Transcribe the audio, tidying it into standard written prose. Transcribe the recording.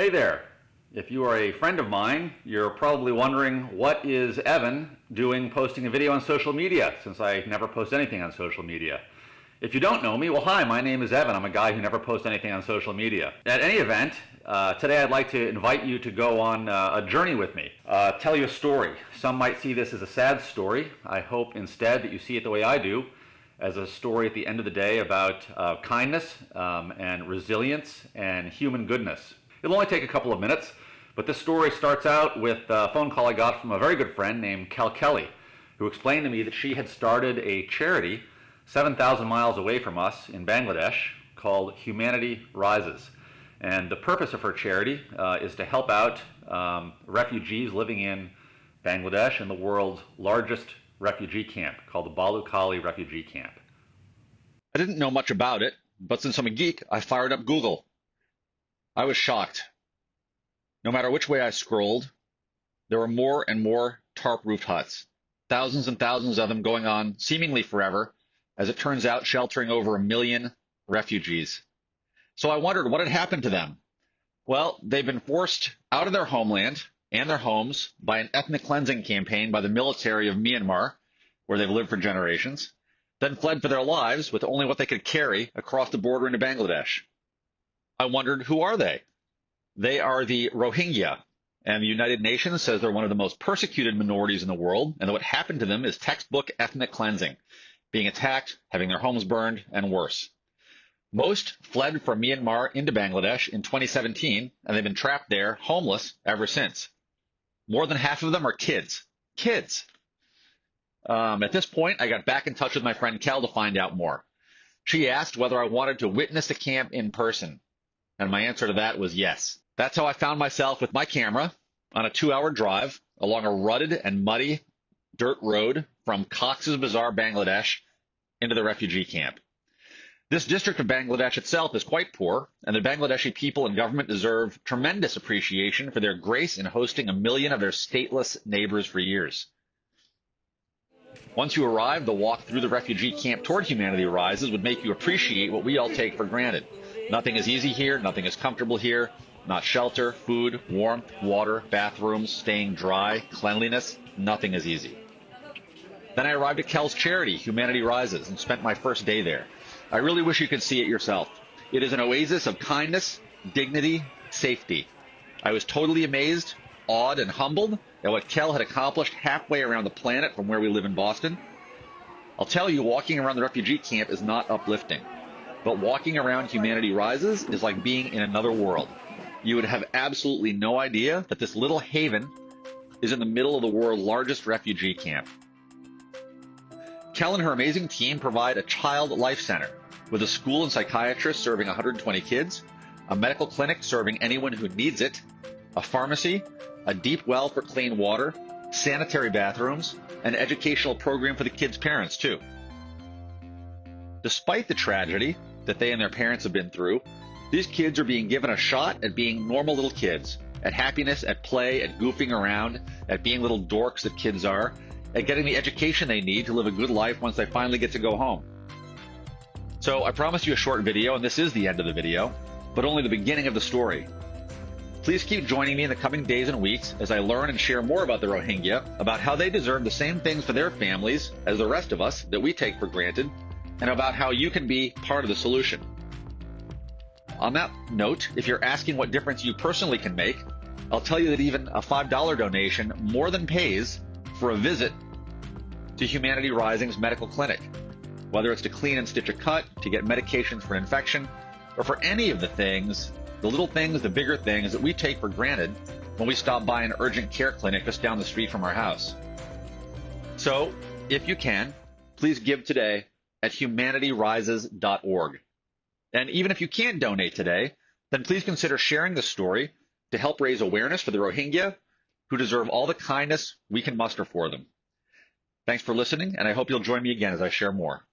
Hey there. If you are a friend of mine, you're probably wondering, what is Evan doing posting a video on social media, since I never post anything on social media? If you don't know me, well, hi, my name is Evan. I'm a guy who never posts anything on social media. At any event, today I'd like to invite you to go on a journey with me, tell you a story. Some might see this as a sad story. I hope instead that you see it the way I do, as a story at the end of the day about kindness and resilience and human goodness. It'll only take a couple of minutes, but this story starts out with a phone call I got from a very good friend named Cal Kelly, who explained to me that she had started a charity 7,000 miles away from us in Bangladesh called Humanity Rises. And the purpose of her charity is to help out refugees living in Bangladesh in the world's largest refugee camp called the Balukhali refugee camp. I didn't know much about it, but since I'm a geek, I fired up Google. I was shocked. No matter which way I scrolled, there were more and more tarp-roofed huts, thousands and thousands of them going on seemingly forever, as it turns out sheltering over 1 million refugees. So I wondered what had happened to them. Well, they've been forced out of their homeland and their homes by an ethnic cleansing campaign by the military of Myanmar, where they've lived for generations, then fled for their lives with only what they could carry across the border into Bangladesh. I wondered, who are they? They are the Rohingya, and the United Nations says they're one of the most persecuted minorities in the world, and that what happened to them is textbook ethnic cleansing, being attacked, having their homes burned, and worse. Most fled from Myanmar into Bangladesh in 2017, and they've been trapped there, homeless, ever since. More than half of them are kids. Kids! At this point, I got back in touch with my friend Kel to find out more. She asked whether I wanted to witness the camp in person, and my answer to that was yes. That's how I found myself with my camera on a 2-hour drive along a rutted and muddy dirt road from Cox's Bazar, Bangladesh, into the refugee camp. This district of Bangladesh itself is quite poor, and the Bangladeshi people and government deserve tremendous appreciation for their grace in hosting 1 million of their stateless neighbors for years. Once you arrive, the walk through the refugee camp toward Humanity Rises would make you appreciate what we all take for granted. Nothing is easy here, nothing is comfortable here, not shelter, food, warmth, water, bathrooms, staying dry, cleanliness, nothing is easy. Then I arrived at Kel's charity, Humanity Rises, and spent my first day there. I really wish you could see it yourself. It is an oasis of kindness, dignity, safety. I was totally amazed, awed, and humbled at what Kel had accomplished halfway around the planet from where we live in Boston. I'll tell you, walking around the refugee camp is not uplifting, but walking around Humanity Rises is like being in another world. You would have absolutely no idea that this little haven is in the middle of the world's largest refugee camp. Kel and her amazing team provide a child life center with a school and psychiatrist serving 120 kids, a medical clinic serving anyone who needs it, a pharmacy, a deep well for clean water, sanitary bathrooms, an educational program for the kids' parents, too. Despite the tragedy that they and their parents have been through, these kids are being given a shot at being normal little kids, at happiness, at play, at goofing around, at being little dorks that kids are, at getting the education they need to live a good life once they finally get to go home. So I promised you a short video, and this is the end of the video, but only the beginning of the story. Please keep joining me in the coming days and weeks as I learn and share more about the Rohingya, about how they deserve the same things for their families as the rest of us that we take for granted, and about how you can be part of the solution. On that note, if you're asking what difference you personally can make, I'll tell you that even a $5 donation more than pays for a visit to Humanity Rising's medical clinic, whether it's to clean and stitch a cut, to get medications for an infection, or for any of the things, the little things, the bigger things that we take for granted when we stop by an urgent care clinic just down the street from our house. So, if you can, please give today at humanitarises.org. And even if you can't donate today, then please consider sharing this story to help raise awareness for the Rohingya, who deserve all the kindness we can muster for them. Thanks for listening, and I hope you'll join me again as I share more.